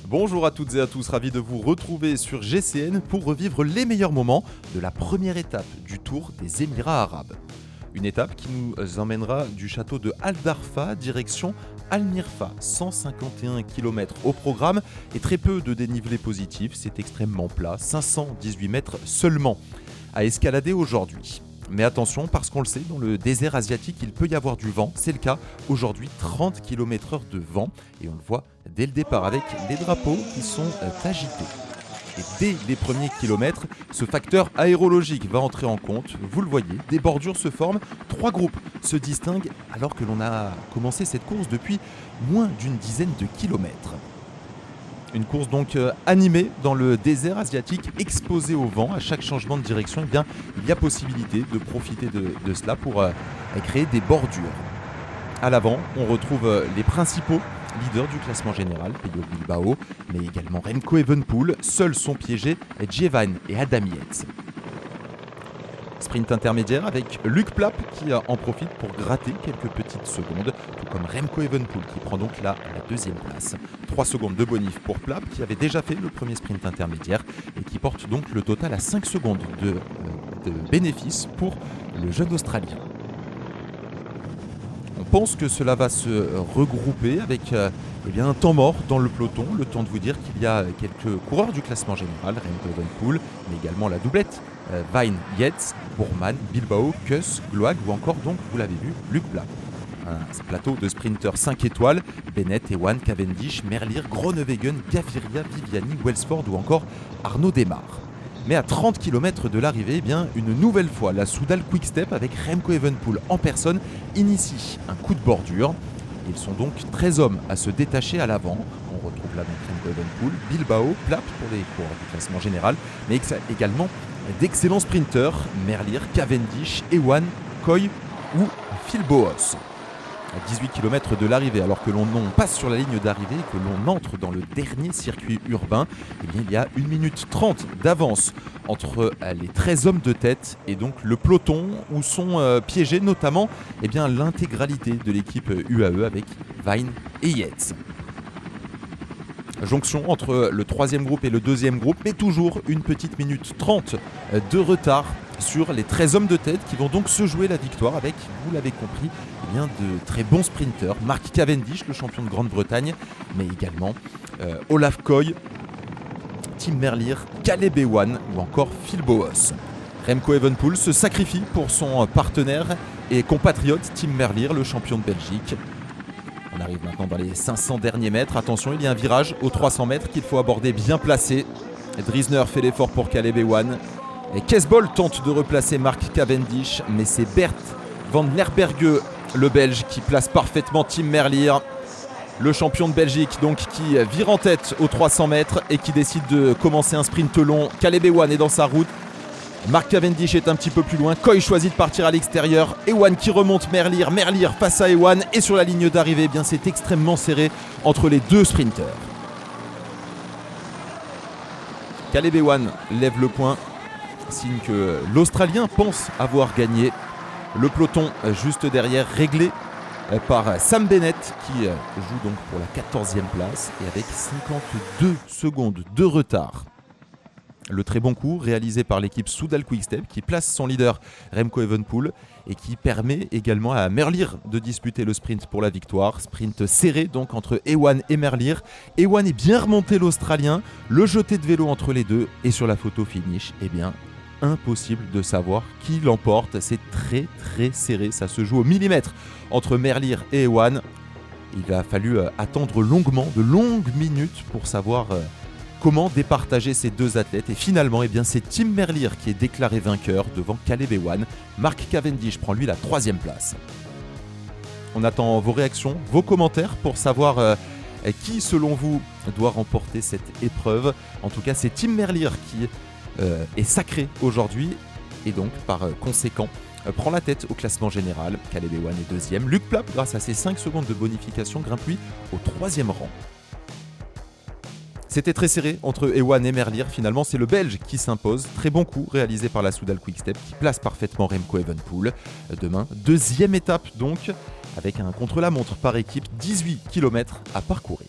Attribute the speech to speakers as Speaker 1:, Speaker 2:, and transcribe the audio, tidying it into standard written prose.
Speaker 1: Bonjour à toutes et à tous, ravi de vous retrouver sur GCN pour revivre les meilleurs moments de la première étape du Tour des Émirats Arabes. Une étape qui nous emmènera du château de Al Darfa direction Al Mirfa, 151 km au programme et très peu de dénivelé positif, c'est extrêmement plat, 518 mètres seulement à escalader aujourd'hui. Mais attention, parce qu'on le sait, dans le désert asiatique, il peut y avoir du vent. C'est le cas aujourd'hui, 30 km/h de vent. Et on le voit dès le départ avec les drapeaux qui sont agités. Et dès les premiers kilomètres, ce facteur aérologique va entrer en compte. Vous le voyez, des bordures se forment. 3 groupes se distinguent alors que l'on a commencé cette course depuis moins d'une dizaine de kilomètres. Une course donc animée dans le désert asiatique, exposée au vent. À chaque changement de direction, eh bien, il y a possibilité de profiter de cela pour créer des bordures. À l'avant, on retrouve les principaux leaders du classement général, Pello Bilbao, mais également Remco Evenepoel. Seuls sont piégés Jevan et Adam Yates. Sprint intermédiaire avec Luc Plapp qui en profite pour gratter quelques petites secondes, tout comme Remco Evenepoel qui prend donc la deuxième place. 3 secondes de bonif pour Plapp qui avait déjà fait le premier sprint intermédiaire et qui porte donc le total à 5 secondes de bénéfice pour le jeune Australien. On pense que cela va se regrouper avec un temps mort dans le peloton, le temps de vous dire qu'il y a quelques coureurs du classement général, Remco Evenepoel, mais également la doublette Vine, Yates, Bourman, Bilbao, Kuss, Gloag ou encore donc, vous l'avez vu, Luc Plapp. Un plateau de sprinteurs 5 étoiles, Bennett, Ewan, Cavendish, Merlier, Groenewegen, Gaviria, Viviani, Wellsford ou encore Arnaud Démare. Mais à 30 km de l'arrivée, eh bien, une nouvelle fois, la Soudal Quick-Step avec Remco Evenepoel en personne initie un coup de bordure. Ils sont donc 13 hommes à se détacher à l'avant. On retrouve là donc Remco Evenepoel, Bilbao, Plapp pour les coureurs du classement général, mais également d'excellents sprinteurs, Merlier, Cavendish, Ewan, Coy ou Phil Boos. À 18 km de l'arrivée, alors que l'on passe sur la ligne d'arrivée et que l'on entre dans le dernier circuit urbain, eh bien, il y a 1 minute 30 d'avance entre les 13 hommes de tête et donc le peloton où sont piégés notamment l'intégralité de l'équipe UAE avec Vine et Yates. Jonction entre le 3e groupe et le 2e groupe, mais toujours 1 petite minute 30 de retard sur les 13 hommes de tête qui vont donc se jouer la victoire avec, vous l'avez compris, de très bons sprinteurs. Mark Cavendish, le champion de Grande-Bretagne, mais également Olaf Koy, Tim Merlier, Caleb Ewan ou encore Phil Boos. Remco Evenepoel se sacrifie pour son partenaire et compatriote Tim Merlier, le champion de Belgique. On arrive maintenant dans les 500 derniers mètres. Attention, il y a un virage aux 300 mètres qu'il faut aborder bien placé. Driesner fait l'effort pour Caleb Ewan. Et Kesbol tente de replacer Mark Cavendish, mais c'est Bert van Lerberge, le Belge, qui place parfaitement Tim Merlier. Le champion de Belgique donc qui vire en tête aux 300 mètres et qui décide de commencer un sprint long. Caleb Ewan est dans sa route. Mark Cavendish est un petit peu plus loin. Coy choisit de partir à l'extérieur. Ewan qui remonte Merlier. Merlier face à Ewan. Et sur la ligne d'arrivée, eh bien, c'est extrêmement serré entre les deux sprinteurs. Caleb Ewan lève le poing. Signe que l'Australien pense avoir gagné. Le peloton juste derrière, réglé par Sam Bennett qui joue donc pour la 14e place et avec 52 secondes de retard. Le très bon coup réalisé par l'équipe Soudal Quick-Step qui place son leader Remco Evenepoel et qui permet également à Merlier de disputer le sprint pour la victoire. Sprint serré donc entre Ewan et Merlier. Ewan est bien remonté l'Australien, le jeté de vélo entre les deux et sur la photo finish, eh bien impossible de savoir qui l'emporte. C'est très très serré, ça se joue au millimètre entre Merlier et Ewan. Il a fallu attendre longuement, de longues minutes pour savoir comment départager ces deux athlètes. Et finalement, eh bien, c'est Tim Merlier qui est déclaré vainqueur devant Caleb Ewan. Mark Cavendish prend lui la 3e place. On attend vos réactions, vos commentaires pour savoir qui, selon vous, doit remporter cette épreuve. En tout cas, c'est Tim Merlier qui est sacré aujourd'hui et donc, par conséquent, prend la tête au classement général. Caleb Ewan est 2e. Luc Plapp, grâce à ses 5 secondes de bonification, grimpe lui au 3e rang. C'était très serré entre Ewan et Merlier. Finalement, c'est le Belge qui s'impose. Très bon coup réalisé par la Soudal Quick-Step qui place parfaitement Remco Evenepoel. Demain, 2e étape donc, avec un contre-la-montre par équipe, 18 km à parcourir.